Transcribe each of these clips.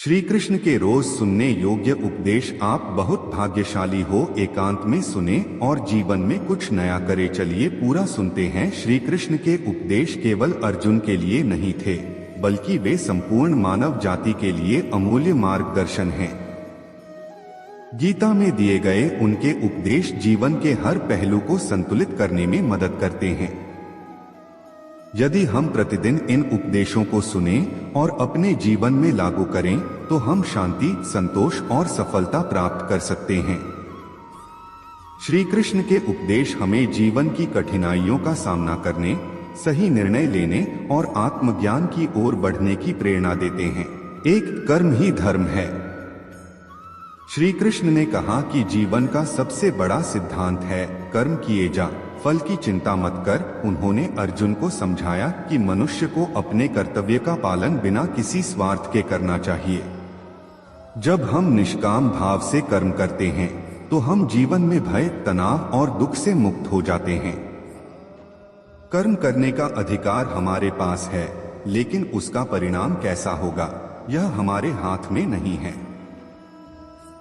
श्री कृष्ण के रोज सुनने योग्य उपदेश। आप बहुत भाग्यशाली हो, एकांत में सुने और जीवन में कुछ नया करे। चलिए पूरा सुनते हैं। श्री कृष्ण के उपदेश केवल अर्जुन के लिए नहीं थे, बल्कि वे संपूर्ण मानव जाति के लिए अमूल्य मार्गदर्शन हैं। गीता में दिए गए उनके उपदेश जीवन के हर पहलू को संतुलित करने में मदद करते हैं। यदि हम प्रतिदिन इन उपदेशों को सुनें और अपने जीवन में लागू करें, तो हम शांति, संतोष और सफलता प्राप्त कर सकते हैं। श्री कृष्ण के उपदेश हमें जीवन की कठिनाइयों का सामना करने, सही निर्णय लेने और आत्मज्ञान की ओर बढ़ने की प्रेरणा देते हैं। एक कर्म ही धर्म है। श्री कृष्ण ने कहा कि जीवन का सबसे बड़ा सिद्धांत है कर्म किए जा, फल की चिंता मत कर। उन्होंने अर्जुन को समझाया कि मनुष्य को अपने कर्तव्य का पालन बिना किसी स्वार्थ के करना चाहिए। जब हम निष्काम भाव से कर्म करते हैं, तो हम जीवन में भय, तनाव और दुख से मुक्त हो जाते हैं। कर्म करने का अधिकार हमारे पास है, लेकिन उसका परिणाम कैसा होगा, यह हमारे हाथ में नहीं है।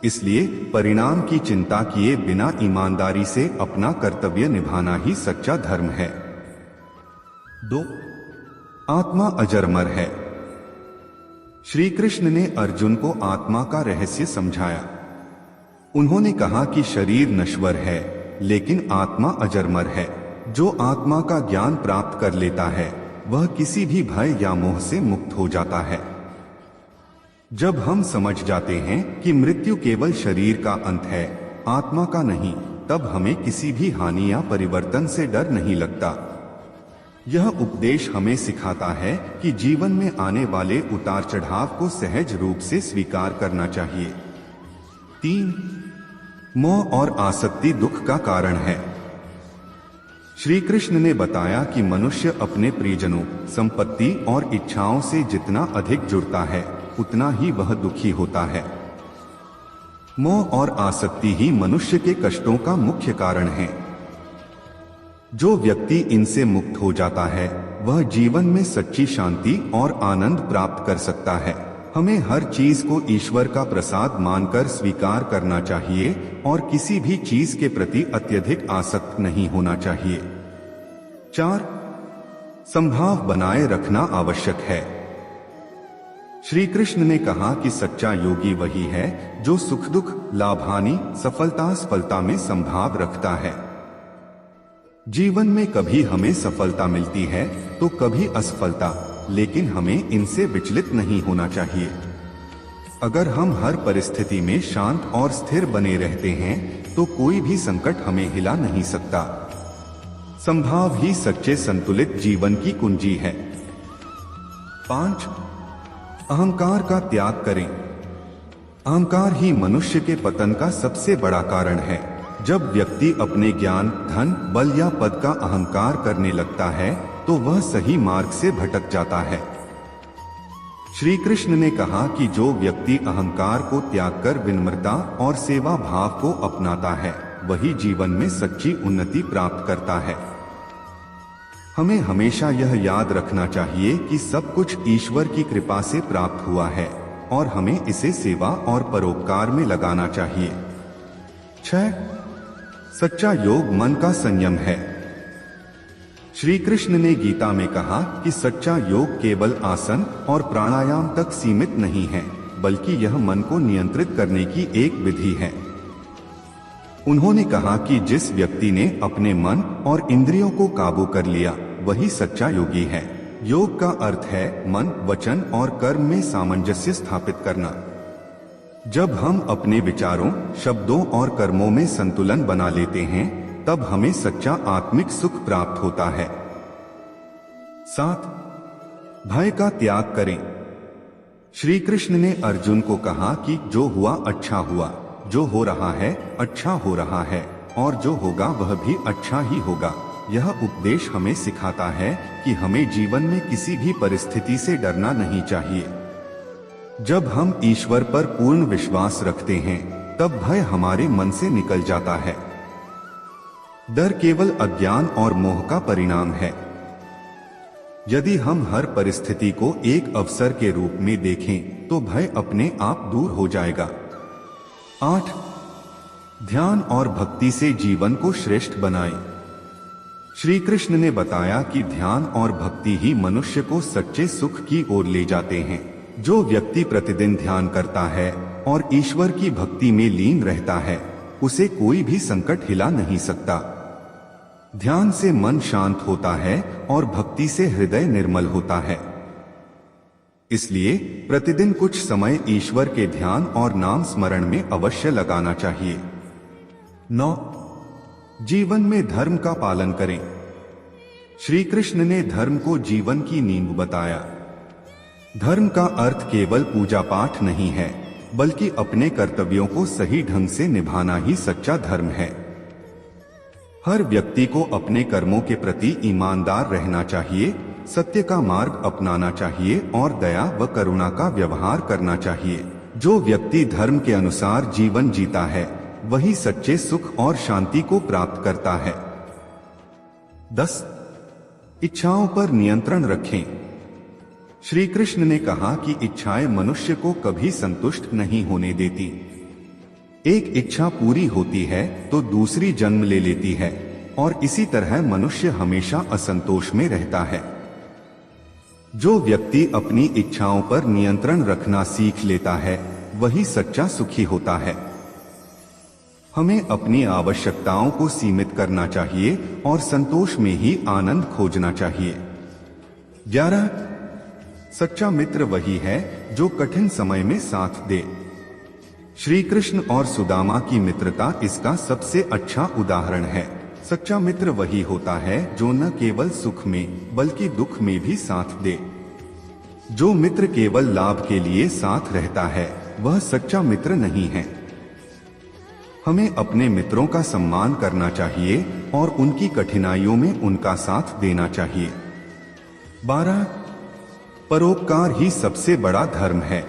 इसलिए परिणाम की चिंता किए बिना ईमानदारी से अपना कर्तव्य निभाना ही सच्चा धर्म है। 2. आत्मा अजरमर है। श्री कृष्ण ने अर्जुन को आत्मा का रहस्य समझाया। उन्होंने कहा कि शरीर नश्वर है, लेकिन आत्मा अजरमर है। जो आत्मा का ज्ञान प्राप्त कर लेता है, वह किसी भी भय या मोह से मुक्त हो जाता है। जब हम समझ जाते हैं कि मृत्यु केवल शरीर का अंत है, आत्मा का नहीं, तब हमें किसी भी हानि या परिवर्तन से डर नहीं लगता। यह उपदेश हमें सिखाता है कि जीवन में आने वाले उतार चढ़ाव को सहज रूप से स्वीकार करना चाहिए। 3. मोह और आसक्ति दुख का कारण है। श्री कृष्ण ने बताया कि मनुष्य अपने प्रियजनों, संपत्ति और इच्छाओं से जितना अधिक जुड़ता है, उतना ही वह दुखी होता है। मोह और आसक्ति ही मनुष्य के कष्टों का मुख्य कारण है। जो व्यक्ति इनसे मुक्त हो जाता है, वह जीवन में सच्ची शांति और आनंद प्राप्त कर सकता है। हमें हर चीज को ईश्वर का प्रसाद मानकर स्वीकार करना चाहिए और किसी भी चीज के प्रति अत्यधिक आसक्त नहीं होना चाहिए। 4. संभाव बनाए रखना आवश्यक है। श्री कृष्ण ने कहा कि सच्चा योगी वही है जो सुख दुख, लाभ हानि, सफलता असफलता में संभाव रखता है। जीवन में कभी हमें सफलता मिलती है तो कभी असफलता, लेकिन हमें इनसे विचलित नहीं होना चाहिए। अगर हम हर परिस्थिति में शांत और स्थिर बने रहते हैं, तो कोई भी संकट हमें हिला नहीं सकता। संभाव ही सच्चे संतुलित जीवन की कुंजी है। 5. अहंकार का त्याग करें। अहंकार ही मनुष्य के पतन का सबसे बड़ा कारण है। जब व्यक्ति अपने ज्ञान, धन, बल या पद का अहंकार करने लगता है, तो वह सही मार्ग से भटक जाता है। श्री कृष्ण ने कहा कि जो व्यक्ति अहंकार को त्याग कर विनम्रता और सेवा भाव को अपनाता है, वही जीवन में सच्ची उन्नति प्राप्त करता है। हमें हमेशा यह याद रखना चाहिए कि सब कुछ ईश्वर की कृपा से प्राप्त हुआ है और हमें इसे सेवा और परोपकार में लगाना चाहिए। 6. सच्चा योग मन का संयम है। श्री कृष्ण ने गीता में कहा कि सच्चा योग केवल आसन और प्राणायाम तक सीमित नहीं है, बल्कि यह मन को नियंत्रित करने की एक विधि है। उन्होंने कहा कि जिस व्यक्ति ने अपने मन और इंद्रियों को काबू कर लिया, वही सच्चा योगी है। योग का अर्थ है मन, वचन और कर्म में सामंजस्य स्थापित करना। जब हम अपने विचारों, शब्दों और कर्मों में संतुलन बना लेते हैं, तब हमें सच्चा आत्मिक सुख प्राप्त होता है। 7. भय का त्याग करें। श्री कृष्ण ने अर्जुन को कहा कि जो हुआ अच्छा हुआ, जो हो रहा है अच्छा हो रहा है, और जो होगा वह भी अच्छा ही होगा। यह उपदेश हमें सिखाता है कि हमें जीवन में किसी भी परिस्थिति से डरना नहीं चाहिए। जब हम ईश्वर पर पूर्ण विश्वास रखते हैं, तब भय हमारे मन से निकल जाता है। डर केवल अज्ञान और मोह का परिणाम है। यदि हम हर परिस्थिति को एक अवसर के रूप में देखें तो भय अपने आप दूर हो जाएगा। 8. ध्यान और भक्ति से जीवन को श्रेष्ठ बनाएं। श्री कृष्ण ने बताया कि ध्यान और भक्ति ही मनुष्य को सच्चे सुख की ओर ले जाते हैं। जो व्यक्ति प्रतिदिन ध्यान करता है और ईश्वर की भक्ति में लीन रहता है, उसे कोई भी संकट हिला नहीं सकता। ध्यान से मन शांत होता है और भक्ति से हृदय निर्मल होता है। इसलिए प्रतिदिन कुछ समय ईश्वर के ध्यान और नाम स्मरण में अवश्य लगाना चाहिए। 9. जीवन में धर्म का पालन करें। श्री कृष्ण ने धर्म को जीवन की नींव बताया। धर्म का अर्थ केवल पूजा पाठ नहीं है, बल्कि अपने कर्तव्यों को सही ढंग से निभाना ही सच्चा धर्म है। हर व्यक्ति को अपने कर्मों के प्रति ईमानदार रहना चाहिए, सत्य का मार्ग अपनाना चाहिए और दया व करुणा का व्यवहार करना चाहिए। जो व्यक्ति धर्म के अनुसार जीवन जीता है, वही सच्चे सुख और शांति को प्राप्त करता है। 10. इच्छाओं पर नियंत्रण रखें। श्री कृष्ण ने कहा कि इच्छाएं मनुष्य को कभी संतुष्ट नहीं होने देती। एक इच्छा पूरी होती है तो दूसरी जन्म ले लेती है और इसी तरह मनुष्य हमेशा असंतोष में रहता है। जो व्यक्ति अपनी इच्छाओं पर नियंत्रण रखना सीख लेता है, वही सच्चा सुखी होता है। हमें अपनी आवश्यकताओं को सीमित करना चाहिए और संतोष में ही आनंद खोजना चाहिए। 11. सच्चा मित्र वही है जो कठिन समय में साथ दे। श्री कृष्ण और सुदामा की मित्रता इसका सबसे अच्छा उदाहरण है। सच्चा मित्र वही होता है जो न केवल सुख में बल्कि दुख में भी साथ दे। जो मित्र केवल लाभ के लिए साथ रहता है, वह सच्चा मित्र नहीं है। हमें अपने मित्रों का सम्मान करना चाहिए और उनकी कठिनाइयों में उनका साथ देना चाहिए। 12. परोपकार ही सबसे बड़ा धर्म है।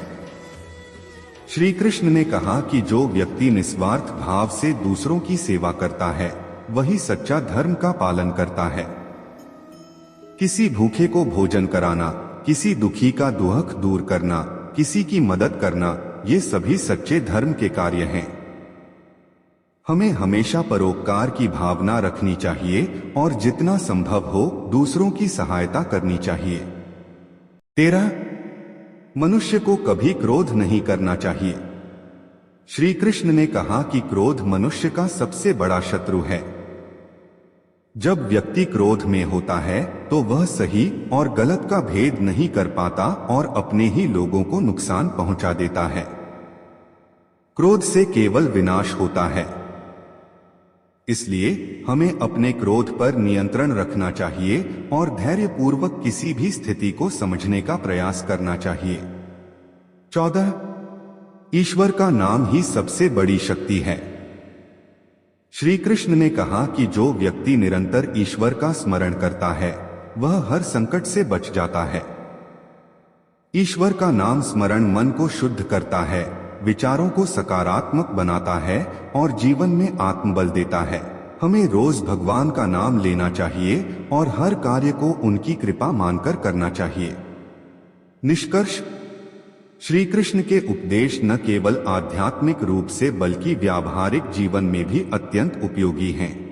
श्री कृष्ण ने कहा कि जो व्यक्ति निस्वार्थ भाव से दूसरों की सेवा करता है, वही सच्चा धर्म का पालन करता है। किसी भूखे को भोजन कराना, किसी दुखी का दुख दूर करना, किसी की मदद करना, ये सभी सच्चे धर्म के कार्य हैं। हमें हमेशा परोपकार की भावना रखनी चाहिए और जितना संभव हो दूसरों की सहायता करनी चाहिए। 13. मनुष्य को कभी क्रोध नहीं करना चाहिए। श्री कृष्ण ने कहा कि क्रोध मनुष्य का सबसे बड़ा शत्रु है। जब व्यक्ति क्रोध में होता है तो वह सही और गलत का भेद नहीं कर पाता और अपने ही लोगों को नुकसान पहुंचा देता है। क्रोध से केवल विनाश होता है। इसलिए हमें अपने क्रोध पर नियंत्रण रखना चाहिए और धैर्यपूर्वक किसी भी स्थिति को समझने का प्रयास करना चाहिए। 14. ईश्वर का नाम ही सबसे बड़ी शक्ति है। श्री कृष्ण ने कहा कि जो व्यक्ति निरंतर ईश्वर का स्मरण करता है, वह हर संकट से बच जाता है। ईश्वर का नाम स्मरण मन को शुद्ध करता है, विचारों को सकारात्मक बनाता है और जीवन में आत्मबल देता है। हमें रोज भगवान का नाम लेना चाहिए और हर कार्य को उनकी कृपा मानकर करना चाहिए। निष्कर्ष, श्री कृष्ण के उपदेश न केवल आध्यात्मिक रूप से बल्कि व्यावहारिक जीवन में भी अत्यंत उपयोगी हैं।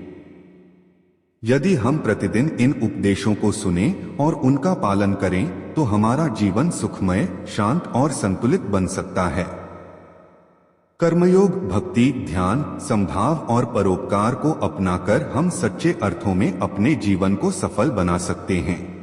यदि हम प्रतिदिन इन उपदेशों को सुने और उनका पालन करें तो हमारा जीवन सुखमय, शांत और संतुलित बन सकता है। कर्मयोग, भक्ति, ध्यान, समभाव और परोपकार को अपनाकर हम सच्चे अर्थों में अपने जीवन को सफल बना सकते हैं।